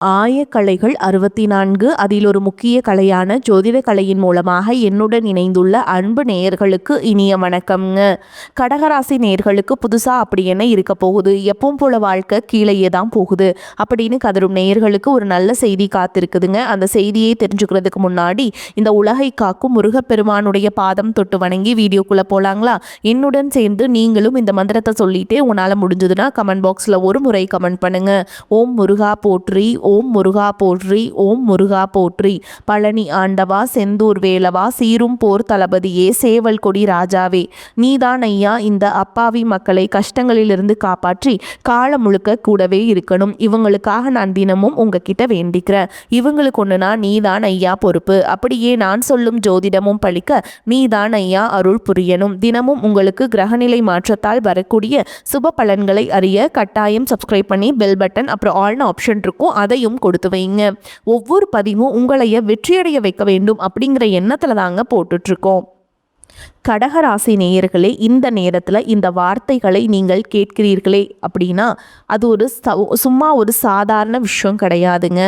ஆயக்கலைகள் 64 அதில் ஒரு முக்கிய கலையான ஜோதிட கலையின் மூலமாக என்னுடன் இணைந்துள்ள அன்பு நேயர்களுக்கு இனிய வணக்கம்ங்க. கடகராசி நேயர்களுக்கு புதுசாக அப்படி என்ன இருக்க போகுது, எப்பவும் போல வாழ்க்கை கீழேயே தான் போகுது அப்படின்னு கதரும் நேயர்களுக்கு ஒரு நல்ல செய்தி காத்திருக்குதுங்க. அந்த செய்தியை தெரிஞ்சுக்கிறதுக்கு முன்னாடி இந்த உலகை காக்கும் முருகப்பெருமானுடைய பாதம் தொட்டு வணங்கி வீடியோக்குள்ளே போகலாங்களா? என்னுடன் சேர்ந்து நீங்களும் இந்த மந்திரத்தை சொல்லிட்டே உங்களால் முடிஞ்சதுன்னா கமெண்ட் பாக்ஸில் ஒரு முறை கமெண்ட் பண்ணுங்க. ஓம் முருகா போற்றி, ஓம் முருகா போற்றி, ஓம் முருகா போற்றி. பழனி ஆண்டவா, செந்தூர் வேலவா, சீரும் போர் தளபதியே, சேவல் கொடி ராஜாவே, நீதான் ஐயா இந்த அப்பாவி மக்களை கஷ்டங்களிலிருந்து காப்பாற்றி காலம் முழுக்க கூடவே இருக்கணும். இவங்களுக்காக நான் தினமும் உங்ககிட்ட வேண்டிக்கிறேன். இவங்களுக்கு ஒன்றுனா நீதான் ஐயா பொறுப்பு. அப்படியே நான் சொல்லும் ஜோதிடமும் பழிக்க நீதான் ஐயா அருள் புரியணும். தினமும் உங்களுக்கு கிரகநிலை மாற்றத்தால் வரக்கூடிய சுப பலன்களை அறிய கட்டாயம் சப்ஸ்கிரைப் பண்ணி பெல் பட்டன் அப்புறம் ஆல்னு ஆப்ஷன் இருக்கும், அதையும் கொடுத்து வைங்க. ஒவ்வொரு பதிவும் உங்களைய வெற்றியடைய வைக்க வேண்டும் அப்படிங்கிற எண்ணத்துல தாங்க போட்டுட்ருக்கோம். கடகராசி நேயர்களே, இந்த நேரத்தில் இந்த வார்த்தைகளை நீங்கள் கேட்கிறீர்களே அப்படின்னா அது ஒரு சும்மா ஒரு சாதாரண விஷயம் கிடையாதுங்க.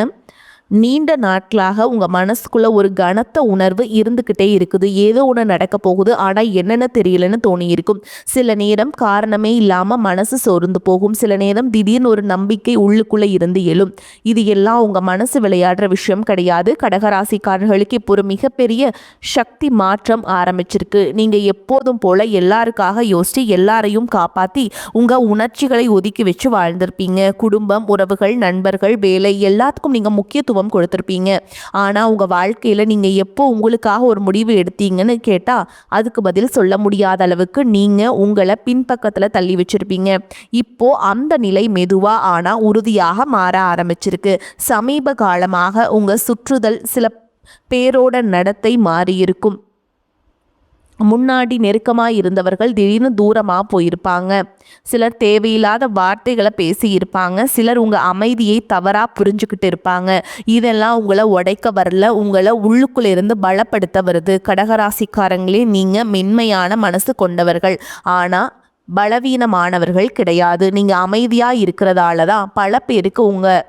நீண்ட நாட்களாக உங்கள் மனசுக்குள்ளே ஒரு கனத்த உணர்வு இருந்துக்கிட்டே இருக்குது. ஏதோ ஒன்று நடக்க போகுது, ஆனால் என்னென்னு தெரியலன்னு தோணி இருக்கும். சில நேரம் காரணமே இல்லாமல் மனசு சோர்ந்து போகும். சில நேரம் திடீர்னு ஒரு நம்பிக்கை உள்ளுக்குள்ளே இருந்து எழும். இது எல்லாம் உங்கள் மனசு விளையாடுற விஷயம் கிடையாது. கடகராசிக்காரர்களுக்கு இப்போ ஒரு மிகப்பெரிய சக்தி மாற்றம் ஆரம்பிச்சிருக்கு. நீங்கள் எப்போதும் போல் எல்லாருக்காக யோசித்து எல்லாரையும் காப்பாற்றி உங்கள் உணர்ச்சிகளை ஒதுக்கி வச்சு வாழ்ந்திருப்பீங்க. குடும்பம், உறவுகள், நண்பர்கள், வேலை எல்லாத்துக்கும் நீங்கள் முக்கியத்துவம் கொடுத்திருப்பீங்க. ஆனால் உங்கள் வாழ்க்கையில் நீங்கள் எப்போ உங்களுக்காக ஒரு முடிவு எடுத்தீங்கன்னு கேட்டால் அதுக்கு பதில் சொல்ல முடியாத அளவுக்கு நீங்கள் உங்களை பின்பக்கத்தில் தள்ளி வச்சிருப்பீங்க. இப்போ அந்த நிலை மெதுவாக ஆனால் உறுதியாக மாற ஆரம்பிச்சிருக்கு. சமீப காலமாக உங்கள் சுற்றுதல் சில பேரோட நடத்தை மாறியிருக்கும். முன்னாடி நெருக்கமாக இருந்தவர்கள் திடீர்னு தூரமாக போயிருப்பாங்க. சிலர் தேவையில்லாத வார்த்தைகளை பேசியிருப்பாங்க. சிலர் உங்கள் அமைதியை தவறாக புரிஞ்சுக்கிட்டு இருப்பாங்க. இதெல்லாம் உங்களை உடைக்க வரல, உங்களை உள்ளுக்குள்ளே இருந்து பலப்படுத்த வருது. கடகராசிக்காரங்களே, நீங்கள் மென்மையான மனசு கொண்டவர்கள், ஆனால் பலவீனமானவர்கள் கிடையாது. நீங்கள் அமைதியாக இருக்கிறதால தான் பல பேருக்கு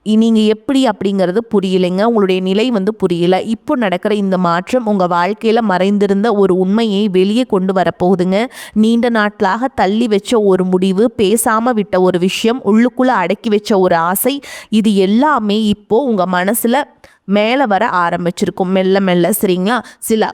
நீங்கள் எப்படி அப்படிங்கிறது புரியலைங்க. உங்களுடைய நிலை புரியல. இப்போ நடக்கிற இந்த மாற்றம் உங்கள் வாழ்க்கையில் மறைந்திருந்த ஒரு உண்மையை வெளியே கொண்டு வரப்போகுதுங்க. நீண்ட நாட்களாக தள்ளி வச்ச ஒரு முடிவு, பேசாமல் விட்ட ஒரு விஷயம், உள்ளுக்குள்ளே அடக்கி வச்ச ஒரு ஆசை, இது எல்லாமே இப்போது உங்கள் மனசில் மேலே வர ஆரம்பிச்சிருக்கும் மெல்ல மெல்ல. சரிங்களா? சில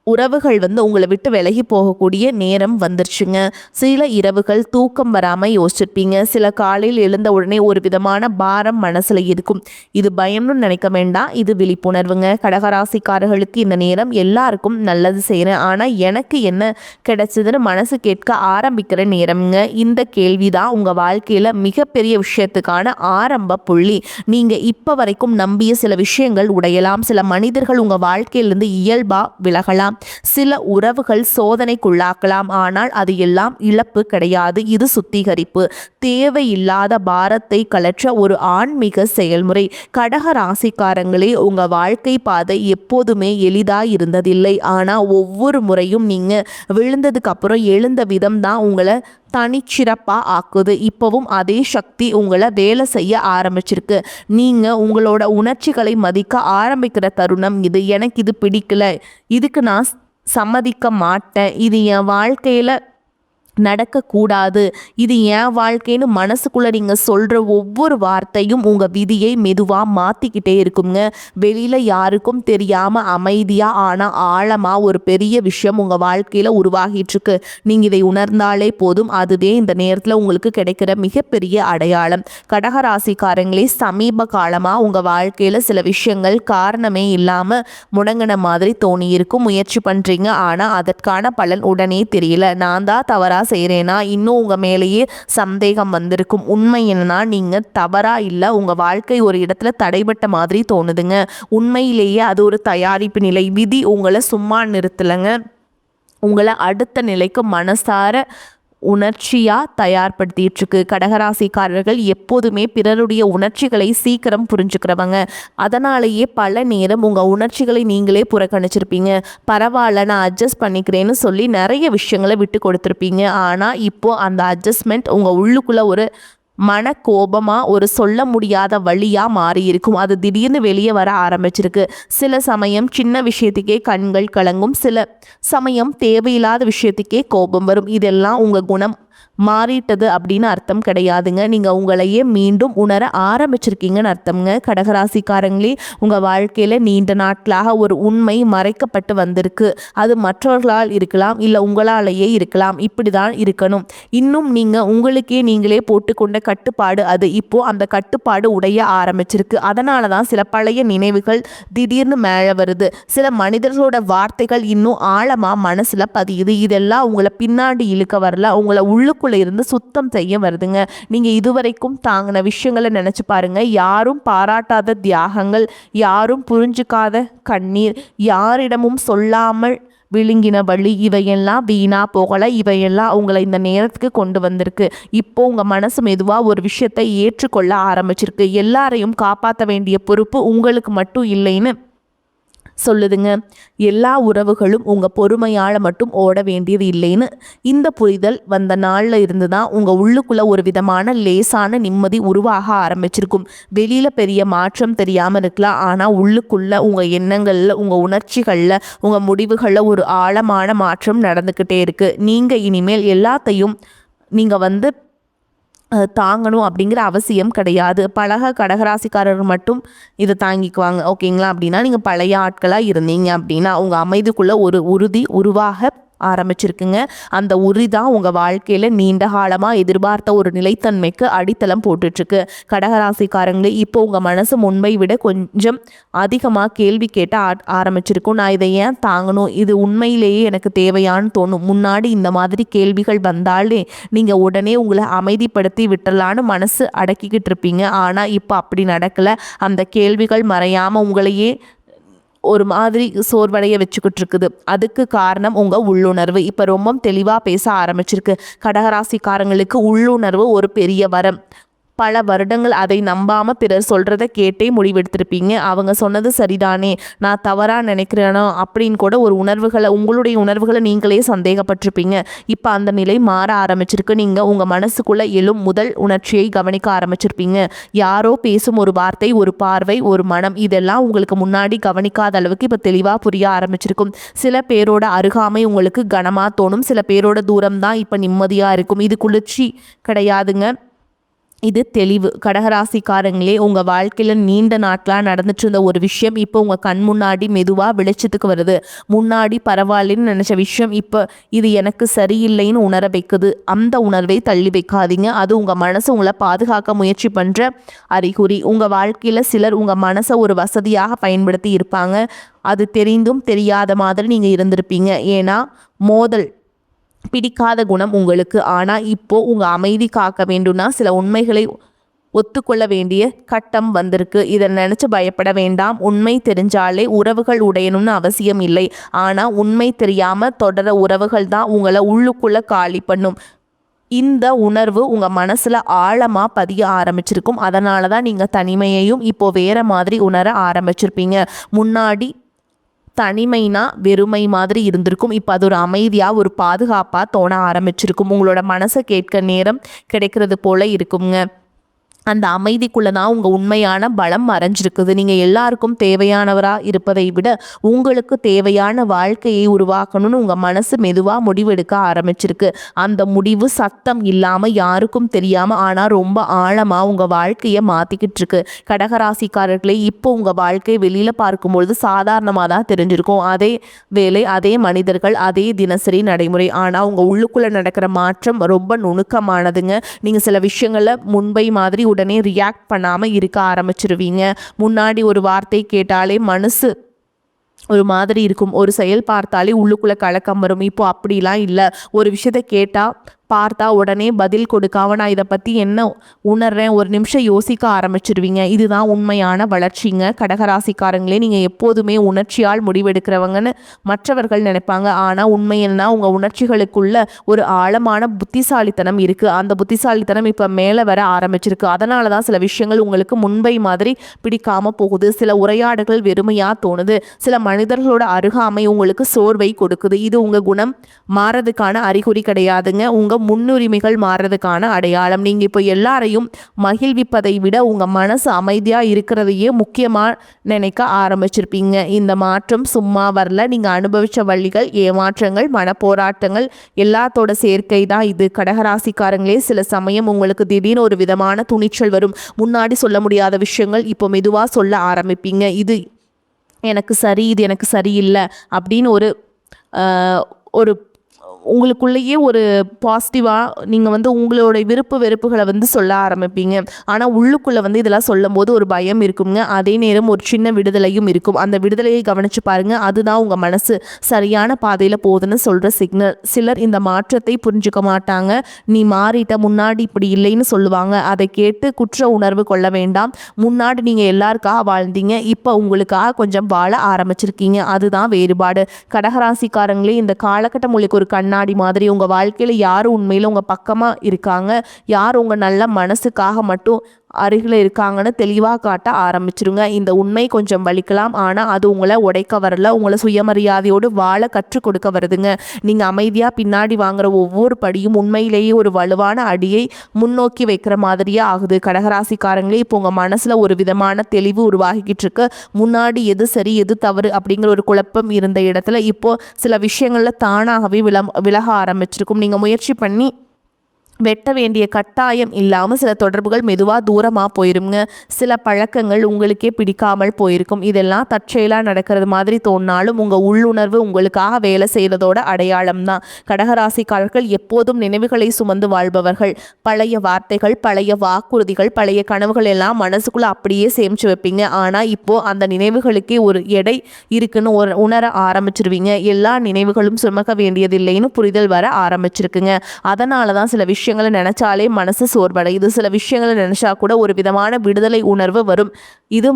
உறவுகள் உங்களை விட்டு விலகி போகக்கூடிய நேரம் வந்துருச்சுங்க. சில இரவுகள் தூக்கம் வராமல் யோசிச்சிருப்பீங்க. சில காலையில் எழுந்த உடனே ஒரு விதமான பாரம் மனசில் இருக்கும். இது பயம்னு நினைக்க வேண்டாம், இது விழிப்புணர்வுங்க. கடகராசிக்காரர்களுக்கு இந்த நேரம் எல்லாருக்கும் நல்லது செய்கிறேன், ஆனால் எனக்கு என்ன கிடைச்சதுன்னு மனசு கேட்க ஆரம்பிக்கிற நேரம்ங்க. இந்த கேள்வி தான் உங்கள் வாழ்க்கையில் மிகப்பெரிய விஷயத்துக்கான ஆரம்ப புள்ளி. நீங்கள் இப்போ வரைக்கும் நம்பிய சில விஷயங்கள் உடையலாம். சில மனிதர்கள் உங்கள் வாழ்க்கையிலிருந்து இயல்பாக விலகலாம். சில உறவுகள் சோதனைக்குள்ளாக்கலாம். ஆனால் அது எல்லாம் இழப்பு கிடையாது, இது சுத்திகரிப்பு. தேவையில்லாத பாரத்தை கலற்ற ஒரு ஆன்மீக செயல்முறை. கடக ராசிக்காரங்களே, உங்க வாழ்க்கை பாதை எப்போதுமே எளிதாக இருந்ததில்லை. ஆனால் ஒவ்வொரு முறையும் நீங்க விழுந்ததுக்கு அப்புறம் எழுந்த விதம் தான் உங்களை தனிச்சிறப்பாக ஆக்குது. இப்போவும் அதே சக்தி உங்களை வேலை செய்ய ஆரம்பிச்சிருக்கு. நீங்கள் உங்களோட உணர்ச்சிகளை மதிக்க ஆரம்பிக்கிற தருணம் இது. எனக்கு இது பிடிக்கல, இதுக்கு நான் சம்மதிக்க மாட்டேன், இது என் வாழ்க்கையில் நடக்கக்கூடாது, இது என் வாழ்க்கைன்னு மனசுக்குள்ளே நீங்கள் சொல்கிற ஒவ்வொரு வார்த்தையும் உங்கள் விதியை மெதுவாக மாற்றிக்கிட்டே இருக்குங்க. வெளியில் யாருக்கும் தெரியாமல் அமைதியாக ஆனால் ஆழமாக ஒரு பெரிய விஷயம் உங்கள் வாழ்க்கையில் உருவாகிட்டுருக்கு. நீங்கள் இதை உணர்ந்தாலே போதும், அதுவே இந்த நேரத்தில் உங்களுக்கு கிடைக்கிற மிகப்பெரிய அடையாளம். கடகராசிக்காரங்களே, சமீப காலமாக உங்கள் வாழ்க்கையில் சில விஷயங்கள் காரணமே இல்லாமல் முடங்கின மாதிரி தோணியிருக்கும். முயற்சி பண்ணுறீங்க, ஆனால் அதற்கான பலன் உடனே தெரியல. நான் தான் தவறாக செய்கிறேன்னா இன்னும் உங்கள் மேலேயே சந்தேகம் வந்திருக்கும். உண்மை என்னன்னா, நீங்கள் தவறாக இல்லை, உங்கள் வாழ்க்கை ஒரு இடத்துல தடைபட்ட மாதிரி தோணுதுங்க. உண்மையிலேயே அது ஒரு தயாரிப்பு நிலை. விதி உங்களை சும்மா நிறுத்தலைங்க, உங்களை அடுத்த நிலைக்கு மனசார உணர்ச்சியாக தயார்படுத்திட்டுருக்கு. கடகராசிக்காரர்கள் எப்போதுமே பிறருடைய உணர்ச்சிகளை சீக்கிரம் புரிஞ்சுக்கிறவங்க. அதனாலேயே பல நேரம் உங்கள் உணர்ச்சிகளை நீங்களே புறக்கணிச்சிருப்பீங்க. பரவாயில்ல, நான் அட்ஜஸ்ட் பண்ணிக்கிறேன்னு சொல்லி நிறைய விஷயங்களை விட்டு கொடுத்துருப்பீங்க. ஆனால் இப்போது அந்த அட்ஜஸ்ட்மெண்ட் உங்கள் உள்ளுக்குள்ளே ஒரு மனக்கோபமாக ஒரு சொல்ல முடியாத வழியாக மாறி இருக்கும். அது திடீர்னு வெளியே வர ஆரம்பிச்சிருக்கு. சில சமயம் சின்ன விஷயத்துக்கே கண்கள் கலங்கும், சில சமயம் தேவையில்லாத விஷயத்துக்கே கோபம் வரும். இதெல்லாம் உங்கள் குணம் மாறிட்டது அப்படின்னு அர்த்தம் கிடையாதுங்க. நீங்கள் உங்களையே மீண்டும் உணர ஆரம்பிச்சிருக்கீங்கன்னு அர்த்தம்ங்க. கடகராசிக்காரங்களே, உங்கள் வாழ்க்கையில் நீண்ட நாட்களாக ஒரு உண்மை மறைக்கப்பட்டு வந்திருக்கு. அது மற்றவர்களால் இருக்கலாம், இல்லை உங்களாலேயே இருக்கலாம். இப்படி தான் இருக்கணும். இன்னும் நீங்கள் உங்களுக்கே நீங்களே போட்டுக்கொண்ட கட்டுப்பாடு அது. இப்போது அந்த கட்டுப்பாடு உடைய ஆரம்பிச்சிருக்கு. அதனால தான் சில பழைய நினைவுகள் திடீர்னு மேலே வருது. சில மனிதர்களோட வார்த்தைகள் இன்னும் ஆழமாக மனசில் பதியுது. இதெல்லாம் உங்களை பின்னாடி இழுக்க வரல, உங்களை உள்ளுக்குள்ளே இருந்து சுத்தம் செய்ய வருதுங்க. நீங்கள் இதுவரைக்கும் தாங்கின விஷயங்களை நினச்சி பாருங்க. யாரும் பாராட்டாத தியாகங்கள், யாரும் புரிஞ்சுக்காத கண்ணீர், யாரிடமும் சொல்லாமல் விழுங்கின வழி, இவையெல்லாம் வீணா போகலை. இவையெல்லாம் உங்களை இந்த நேரத்துக்கு கொண்டு வந்திருக்கு. இப்போ உங்கள் மனசு மெதுவாக ஒரு விஷயத்தை ஏற்றுக்கொள்ள ஆரம்பிச்சிருக்கு. எல்லாரையும் காப்பாற்ற வேண்டிய பொறுப்பு உங்களுக்கு மட்டும் இல்லைன்னு சொல்லுதுங்க. எல்லா உறவுகளும் உங்கள் பொறுமையால் மட்டும் ஓட வேண்டியது இல்லைன்னு இந்த புரிதல் வந்த நாளில் இருந்து தான் உங்கள் உள்ளுக்குள்ளே ஒரு விதமான லேசான நிம்மதி உருவாக ஆரம்பிச்சிருக்கும். வெளியில் பெரிய மாற்றம் தெரியாமல் இருக்கலாம், ஆனால் உள்ளுக்குள்ளே உங்கள் எண்ணங்களில், உங்கள் உணர்ச்சிகளில், உங்கள் முடிவுகளில் ஒரு ஆழமான மாற்றம் நடந்துக்கிட்டே இருக்குது. நீங்கள் இனிமேல் எல்லாத்தையும் நீங்கள் தாங்கணும் அப்படிங்கிற அவசியம் கிடையாது. கடகராசிக்காரர் மட்டும் இதை தாங்கிக்குவாங்க, ஓகேங்களா? அப்படின்னா நீங்கள் பழைய ஆட்களாக இருந்தீங்க அப்படின்னா உங்கள் அமைதிக்குள்ளே ஒரு உறுதி உருவாக ஆரம்பிச்சிருக்குங்க. அந்த உறுதி தான் உங்கள் வாழ்க்கையில் நீண்ட காலமாக எதிர்பார்த்த ஒரு நிலைத்தன்மைக்கு அடித்தளம் போட்டுட்ருக்கு. கடகராசிக்காரங்களே, இப்போ உங்கள் மனசு முன்பை விட கொஞ்சம் அதிகமாக கேள்வி கேட்ட ஆரம்பிச்சிருக்கும். நான் இதை ஏன் தாங்கணும், இது உண்மையிலேயே எனக்கு தேவையான்னு தோணும். முன்னாடி இந்த மாதிரி கேள்விகள் வந்தாலே நீங்கள் உடனே உங்களை அமைதிப்படுத்தி விட்டுலான்னு மனசு அடக்கிக்கிட்டு இருப்பீங்க. ஆனால் இப்போ அப்படி நடக்கலை. அந்த கேள்விகள் மறையாமல் உங்களையே ஒரு மாதிரி சோர்வடைய வச்சுக்கிட்டு இருக்குது. அதுக்கு காரணம் உங்கள் உள்ளுணர்வு. இப்போ ரொம்ப தெளிவாக பேச ஆரம்பிச்சிருக்கு. கடகராசிக்காரங்களுக்கு உள்ளுணர்வு ஒரு பெரிய வரம். பல வருடங்கள் அதை நம்பாமல் பிறர் சொல்கிறத கேட்டே முடிவெடுத்திருப்பீங்க. அவங்க சொன்னது சரிதானே, நான் தவறாக நினைக்கிறேனோ அப்படின்னு கூட உங்களுடைய உணர்வுகளை நீங்களே சந்தேகப்பட்டிருப்பீங்க. இப்போ அந்த நிலை மாற ஆரம்பிச்சிருக்கு. நீங்கள் உங்கள் மனசுக்குள்ளே எழும் முதல் உணர்ச்சியை கவனிக்க ஆரம்பிச்சிருப்பீங்க. யாரோ பேசும் ஒரு வார்த்தை, ஒரு பார்வை, ஒரு மனம், இதெல்லாம் உங்களுக்கு முன்னாடி கவனிக்காத அளவுக்கு இப்போ தெளிவாக புரிய ஆரம்பிச்சிருக்கும். சில பேரோட அருகாமை உங்களுக்கு கனமாக தோணும், சில பேரோட தூரம் தான் இப்போ நிம்மதியாக இருக்கும். இது குளிர்ச்சி கிடையாதுங்க, இது தெளிவு. கடகராசிக்காரங்களே, உங்கள் வாழ்க்கையில் நீண்ட நாட்களாக நடந்துட்டு இருந்த ஒரு விஷயம் இப்போ உங்கள் கண் முன்னாடி மெதுவாக வெளிச்சத்துக்கு வருது. முன்னாடி பரவாயில்லன்னு நினச்ச விஷயம் இப்போ இது எனக்கு சரியில்லைன்னு உணர வைக்குது. அந்த உணர்வை தள்ளி வைக்காதீங்க. அது உங்கள் மனசு உங்களை பாதுகாக்க முயற்சி பண்ணுற அறிகுறி. உங்கள் வாழ்க்கையில் சிலர் உங்கள் மனசை ஒரு வசதியாக பயன்படுத்தி இருப்பாங்க. அது தெரிந்தும் தெரியாத மாதிரி நீங்கள் இருந்திருப்பீங்க. ஏன்னா மோதல் பிடிக்காத குணம் உங்களுக்கு. ஆனால் இப்போது உங்கள் அமைதி காக்க வேண்டும்னா சில உண்மைகளை ஒத்துக்கொள்ள வேண்டிய கட்டம் வந்திருக்கு. இதை நினச்சி பயப்பட வேண்டாம். உண்மை தெரிஞ்சாலே உறவுகள் உடையணும்னு அவசியம் இல்லை. ஆனால் உண்மை தெரியாமல் தொடர உறவுகள் தான் உங்களை உள்ளுக்குள்ளே காலி பண்ணும். இந்த உணர்வு உங்கள் மனசில் ஆழமாக பதிய ஆரம்பிச்சிருக்கும். அதனால தான் நீங்கள் தனிமையையும் இப்போது வேறு மாதிரி உணர ஆரம்பிச்சிருப்பீங்க. முன்னாடி தனிமைனா வெறுமை மாதிரி இருந்திருக்கும். இப்போ அது ஒரு அமைதியாக, ஒரு பாதுகாப்பாக தோண ஆரம்பிச்சிருக்கும். உங்களோட மனசை கேட்க நேரம் கிடைக்கிறது போல இருக்குங்க. அந்த அமைதிக்குள்ளே தான் உங்கள் உண்மையான பலம் மறைஞ்சிருக்குது. நீங்கள் எல்லாருக்கும் தேவையானவராக இருப்பதை விட உங்களுக்கு தேவையான வாழ்க்கையை உருவாக்கணும்னு உங்கள் மனசு மெதுவாக முடிவெடுக்க ஆரம்பிச்சிருக்கு. அந்த முடிவு சத்தம் இல்லாமல், யாருக்கும் தெரியாமல், ஆனால் ரொம்ப ஆழமாக உங்கள் வாழ்க்கையை மாற்றிக்கிட்டு இருக்கு. கடகராசிக்காரர்களே, இப்போ உங்கள் வாழ்க்கை வெளியில் பார்க்கும்பொழுது சாதாரணமாக தான் தெரிஞ்சிருக்கும். அதே வேலை, அதே மனிதர்கள், அதே தினசரி நடைமுறை. ஆனால் உங்கள் உள்ளுக்குள்ளே நடக்கிற மாற்றம் ரொம்ப நுணுக்கமானதுங்க. நீங்கள் சில விஷயங்களில் முன்பை மாதிரி உடனே ரியாக்ட் பண்ணாமல் இருக்க ஆரம்பிச்சிருவீங்க. முன்னாடி ஒரு வார்த்தை கேட்டாலே மனசு ஒரு மாதிரி இருக்கும், ஒரு செயல் பார்த்தாலே உள்ளுக்குள்ளே கலக்கம் வரும். இப்போ அப்படிலாம் இல்லை. ஒரு விஷயத்தை கேட்டால் பார்த்தா உடனே பதில் கொடுக்காம நான் இதை பற்றி என்ன உணர்றேன், ஒரு நிமிஷம் யோசிக்க ஆரம்பிச்சிருவீங்க. இதுதான் உண்மையான வளர்ச்சிங்க. கடகராசிக்காரங்களே, நீங்கள் எப்போதுமே உணர்ச்சியால் முடிவெடுக்கிறவங்கன்னு மற்றவர்கள் நினைப்பாங்க. ஆனால் உண்மையில்னா உங்கள் உணர்ச்சிகளுக்குள்ள ஒரு ஆழமான புத்திசாலித்தனம் இருக்குது. அந்த புத்திசாலித்தனம் இப்போ மேலே வர ஆரம்பிச்சிருக்கு. அதனால தான் சில விஷயங்கள் உங்களுக்கு முன்பை மாதிரி பிடிக்காமல் போகுது. சில உரையாடுகள் வெறுமையாக தோணுது. சில மனிதர்களோட அருகாமை உங்களுக்கு சோர்வை கொடுக்குது. இது உங்கள் குணம் மாறதுக்கான அறிகுறி கிடையாதுங்க. உங்கள் முன்னுரிமைகள் மாறுறதுக்கான அடையாளம். நீங்கள் இப்போ எல்லாரையும் மகிழ்விப்பதை விட உங்கள் மனசு அமைதியாக இருக்கிறதையே முக்கியமாக நினைக்க ஆரம்பிச்சிருப்பீங்க. இந்த மாற்றம் சும்மா வரல. நீங்கள் அனுபவித்த வழிகள், ஏமாற்றங்கள், மனப்போராட்டங்கள் எல்லாத்தோட சேர்க்கை தான் இது. கடகராசிக்காரங்களே, சில சமயம் உங்களுக்கு திடீர்னு ஒரு விதமான துணிச்சல் வரும். முன்னாடி சொல்ல முடியாத விஷயங்கள் இப்போ மெதுவாக சொல்ல ஆரம்பிப்பீங்க. இது எனக்கு சரி, இது எனக்கு சரியில்லை அப்படின்னு ஒரு உங்களுக்குள்ளேயே ஒரு பாசிட்டிவாக நீங்கள் உங்களோட விருப்பு வெறுப்புகளை சொல்ல ஆரம்பிப்பீங்க. ஆனால் உள்ளுக்குள்ளே இதெல்லாம் சொல்லும் போது ஒரு பயம் இருக்குங்க. அதே நேரம் ஒரு சின்ன விடுதலையும் இருக்கும். அந்த விடுதலையை கவனித்து பாருங்கள். அதுதான் உங்கள் மனசு சரியான பாதையில் போகுதுன்னு சொல்கிற சிக்னல். சிலர் இந்த மாற்றத்தை புரிஞ்சுக்க மாட்டாங்க. நீ மாறிட்ட, முன்னாடி இப்படி இல்லைன்னு சொல்லுவாங்க. அதை கேட்டு குற்ற உணர்வு கொள்ள வேண்டாம். முன்னாடி நீங்கள் எல்லாருக்காக வாழ்ந்தீங்க, இப்போ உங்களுக்காக கொஞ்சம் வாழ ஆரம்பிச்சிருக்கீங்க. அதுதான் வேறுபாடு. கடகராசிக்காரங்களே, இந்த காலகட்டம் உங்களுக்கு ஒரு கண்ணாடி மாதிரி. உங்கள் வாழ்க்கையில் யார் உண்மையில் உங்கள் பக்கமாக இருக்காங்க, யார் உங்கள் நல்ல மனசுக்காக மட்டும் அருகில் இருக்காங்கன்னு தெளிவாக காட்ட ஆரம்பிச்சிருங்க. இந்த உண்மை கொஞ்சம் வலிக்கலாம், ஆனால் அது உங்களை உடைக்க வரல, உங்களை சுயமரியாதையோடு வாழ கற்றுக் கொடுக்க வருதுங்க. நீங்கள் அமைதியாக பின்னாடி வாங்குற ஒவ்வொரு படியும் உண்மையிலேயே ஒரு வலுவான அடியை முன்னோக்கி வைக்கிற மாதிரியே ஆகுது. கடகராசிக்காரங்களே, இப்போ உங்கள் மனசில் ஒரு விதமான தெளிவு உருவாகிக்கிட்டு இருக்கு. முன்னாடி எது சரி எது தவறு அப்படிங்கிற ஒரு குழப்பம் இருந்த இடத்துல இப்போது சில விஷயங்களில் தானாகவே விலக ஆரம்பிச்சிருக்கும். நீங்கள் முயற்சி பண்ணி வெட்ட வேண்டிய கட்டாயம் இல்லாமல் சில தொடர்புகள் மெதுவாக தூரமாக போயிருங்க. சில பழக்கங்கள் உங்களுக்கே பிடிக்காமல் போயிருக்கும். இதெல்லாம் தற்செயலாக நடக்கிறது மாதிரி தோணினாலும் உங்கள் உள்ளுணர்வு உங்களுக்காக வேலை செய்கிறதோட அடையாளம் தான். கடகராசிக்காரர்கள் எப்போதும் நினைவுகளை சுமந்து வாழ்பவர்கள். பழைய வார்த்தைகள், பழைய வாக்குறுதிகள், பழைய கனவுகள் எல்லாம் மனசுக்குள்ளே அப்படியே சேமித்து வைப்பீங்க. ஆனால் இப்போது அந்த நினைவுகளுக்கே ஒரு எடை இருக்குன்னு உணர ஆரம்பிச்சிருவீங்க. எல்லா நினைவுகளும் சுமக்க வேண்டியதில்லைன்னு புரிதல் வர ஆரம்பிச்சிருக்குங்க. அதனால தான் சில விஷயங்களை நினைச்சாலே மனசு சோர்வடையுது. சில விஷயங்களை நினைச்சா கூட ஒரு விதமான விடுதலை உணர்வு வரும். இது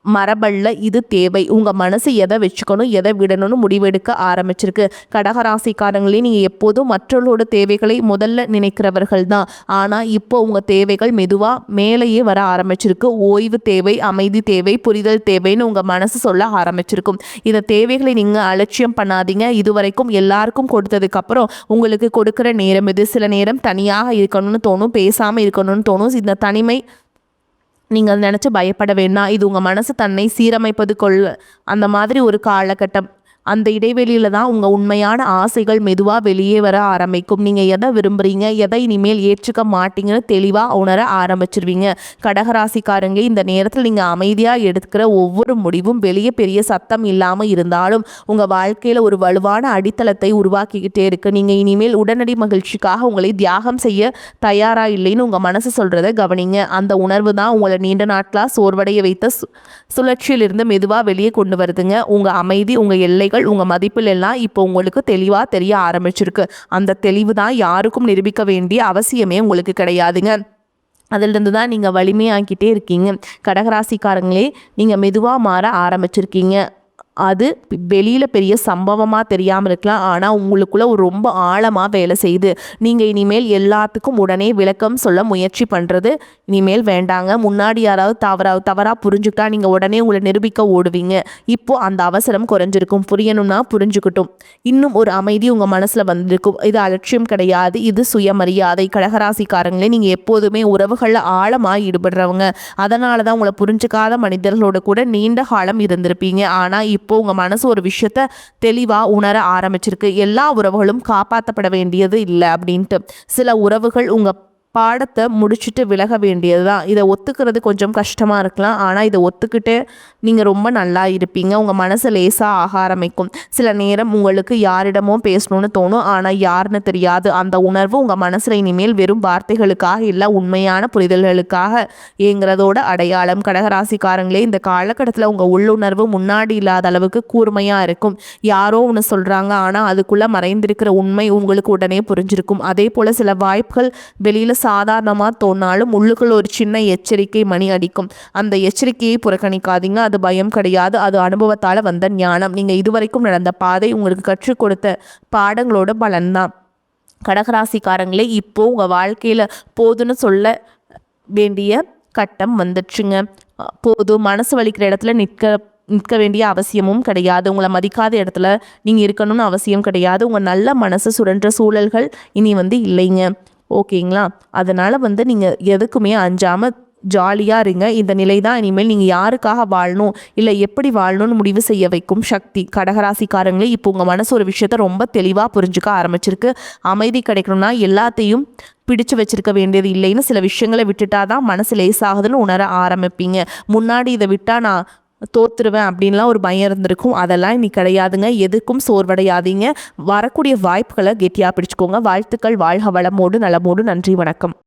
மரபல்ல, இது தேவை. உங்கள் மனசு எதை வச்சுக்கணும், எதை விடணும்னு முடிவெடுக்க ஆரம்பிச்சிருக்கு. கடகராசிக்காரங்களே, நீங்கள் எப்போதும் மற்றவர்களோட தேவைகளை முதல்ல நினைக்கிறவர்கள் தான். ஆனால் இப்போ உங்கள் தேவைகள் மெதுவாக மேலேயே வர ஆரம்பிச்சிருக்கு. ஓய்வு தேவை, அமைதி தேவை, புரிதல் தேவைன்னு உங்கள் மனசு சொல்ல ஆரம்பிச்சிருக்கும். இந்த தேவைகளை நீங்கள் அலட்சியம் பண்ணாதீங்க. இதுவரைக்கும் எல்லாருக்கும் கொடுத்ததுக்கப்புறம் உங்களுக்கு கொடுக்குற நேரம் இது. சில நேரம் தனியாக இருக்கணும்னு தோணும், பேசாமல் இருக்கணும்னு தோணும். இந்த தனிமை நீங்கள் நினச்சி பயப்பட வேண்டாம். இது உங்கள் மனசு தன்னை சீரமைப்பது அந்த மாதிரி ஒரு காலகட்டம். அந்த இடைவெளியில் தான் உங்கள் உண்மையான ஆசைகள் மெதுவாக வெளியே வர ஆரம்பிக்கும். நீங்கள் எதை விரும்புகிறீங்க, எதை இனிமேல் ஏற்றுக்க மாட்டீங்கன்னு தெளிவாக உணர ஆரம்பிச்சிருவீங்க. கடகராசிக்காரங்க, இந்த நேரத்தில் நீங்கள் அமைதியாக எடுக்கிற ஒவ்வொரு முடிவும் வெளியே பெரிய சத்தம் இல்லாமல் இருந்தாலும் உங்கள் வாழ்க்கையில் ஒரு வலுவான அடித்தளத்தை உருவாக்கிக்கிட்டே இருக்குது. நீங்கள் இனிமேல் உடனடி மகிழ்ச்சிக்காக உங்களை தியாகம் செய்ய தயாராக இல்லைன்னு உங்கள் மனசு சொல்கிறத கவனிங்க. அந்த உணர்வு தான் உங்களை நீண்ட நாட்களாக சோர்வடைய வைத்த சுழற்சியிலிருந்து மெதுவாக வெளியே கொண்டு வருதுங்க. உங்கள் அமைதி, உங்கள் எல்லை, உங்கள் மதிப்பில் எல்லாம் இப்போ உங்களுக்கு தெளிவாக தெரிய ஆரம்பிச்சிருக்கு. அந்த தெளிவு தான் யாருக்கும் நிரூபிக்க வேண்டிய அவசியமே உங்களுக்கு கிடையாதுங்க. அதிலிருந்து தான் நீங்கள் வலிமையாக்கிட்டே இருக்கீங்க. கடகராசிக்காரங்களே, நீங்கள் மெதுவாக மாற ஆரம்பிச்சிருக்கீங்க. அது வெளியில் பெரிய சம்பவமாக தெரியாமல் இருக்கலாம், ஆனால் உங்களுக்குள்ளே ஒரு ரொம்ப ஆழமாக வேலை செய்யுது. நீங்கள் இனிமேல் எல்லாத்துக்கும் உடனே விளக்கம் சொல்ல முயற்சி பண்ணுறது இனிமேல் வேண்டாங்க. முன்னாடி யாராவது தவறாக புரிஞ்சுக்கிட்டா நீங்கள் உடனே உங்களை நிரூபிக்க ஓடுவீங்க. இப்போது அந்த அவசரம் குறைஞ்சிருக்கும். புரியணும்னா புரிஞ்சுக்கிட்டும். இன்னும் ஒரு அமைதி உங்கள் மனசில் வந்திருக்கும். இது அலட்சியம் கிடையாது, இது சுயமரியாதை. கடகராசிக்காரங்களே, நீங்கள் எப்போதுமே உறவுகளில் ஆழமாக ஈடுபடுறவங்க. அதனால தான் உங்களை புரிஞ்சுக்காத மனிதர்களோட கூட நீண்ட காலம் இருந்திருப்பீங்க. ஆனால் இப்போ உங்கள் மனசு ஒரு விஷயத்த தெளிவாக உணர ஆரம்பிச்சிருக்கு. எல்லா உறவுகளும் காப்பாற்றப்பட வேண்டியது இல்லை அப்படின்ட்டு. சில உறவுகள் உங்கள் பாடத்தை முடிச்சுட்டு விலக வேண்டியது தான். இதை ஒத்துக்கிறது கொஞ்சம் கஷ்டமாக இருக்கலாம், ஆனால் இதை ஒத்துக்கிட்டு நீங்கள் ரொம்ப நல்லா இருப்பீங்க. உங்கள் மனசு லேசாக ஆக ஆரம்பிக்கும். சில நேரம் உங்களுக்கு யாரிடமோ பேசணும்னு தோணும், ஆனால் யாருன்னு தெரியாது. அந்த உணர்வு உங்கள் மனசில் இனிமேல் வெறும் வார்த்தைகளுக்காக இல்லை, உண்மையான புரிதல்களுக்காக ஏங்கிறதோட அடையாளம். கடகராசிக்காரங்களே, இந்த காலகட்டத்தில் உங்கள் உள்ளுணர்வு முன்னாடி இல்லாத அளவுக்கு கூர்மையாக இருக்கும். யாரோ ஒன்று சொல்கிறாங்க, ஆனால் அதுக்குள்ளே மறைந்திருக்கிற உண்மை உங்களுக்கு உடனே புரிஞ்சிருக்கும். அதே போல் சில வாய்ப்புகள் வெளியில் சாதாரணமாக தோணாலும் உள்ளுக்குள்ள ஒரு சின்ன எச்சரிக்கை மணி அடிக்கும். அந்த எச்சரிக்கையை புறக்கணிக்காதீங்க. அது பயம் கிடையாது, அது அனுபவத்தால் வந்த ஞானம். நீங்கள் இதுவரைக்கும் நடந்த பாதை உங்களுக்கு கற்றுக் கொடுத்த பாடங்களோட பலன்தான். கடகராசிக்காரங்களே, இப்போ உங்கள் வாழ்க்கையில் போதுன்னு சொல்ல வேண்டிய கட்டம் வந்துடுச்சுங்க. போதும், மனசு வலிக்கிற இடத்துல நிற்க நிற்க வேண்டிய அவசியமும் கிடையாது. உங்களை மதிக்காத இடத்துல நீங்கள் இருக்கணும்னு அவசியம் கிடையாது. உங்கள் நல்ல மனசு சுழன்ற சூழல்கள் இனி இல்லைங்க. ஓகேங்களா? அதனால் நீங்கள் எதுக்குமே அஞ்சாமல் ஜாலியாக இருங்க. இந்த நிலை தான் இனிமேல் நீங்கள் யாருக்காக வாழணும் இல்லை எப்படி வாழணும்னு முடிவு செய்ய வைக்கும் சக்தி. கடகராசிக்காரங்களே, இப்போ உங்கள் மனசு ஒரு விஷயத்த ரொம்ப தெளிவாக புரிஞ்சுக்க ஆரம்பிச்சிருக்கு. அமைதி கிடைக்கணும்னா எல்லாத்தையும் பிடிச்சு வச்சிருக்க வேண்டியது இல்லைன்னு சில விஷயங்களை விட்டுட்டா தான் மனசு லேசாகுதுன்னு உணர ஆரம்பிப்பீங்க. முன்னாடி இதை விட்டா நான் தோத்துருவேன் அப்படின்லாம் ஒரு பயம் இருந்திருக்கும். அதெல்லாம் இன்னைக்கு கிடையாதுங்க. எதுக்கும் சோர்வடையாதீங்க. வரக்கூடிய வாய்ப்புகளை கெட்டியாக பிடிச்சுக்கோங்க. வாழ்த்துக்கள். வாழ்க வளமோடு நலமோடு. நன்றி, வணக்கம்.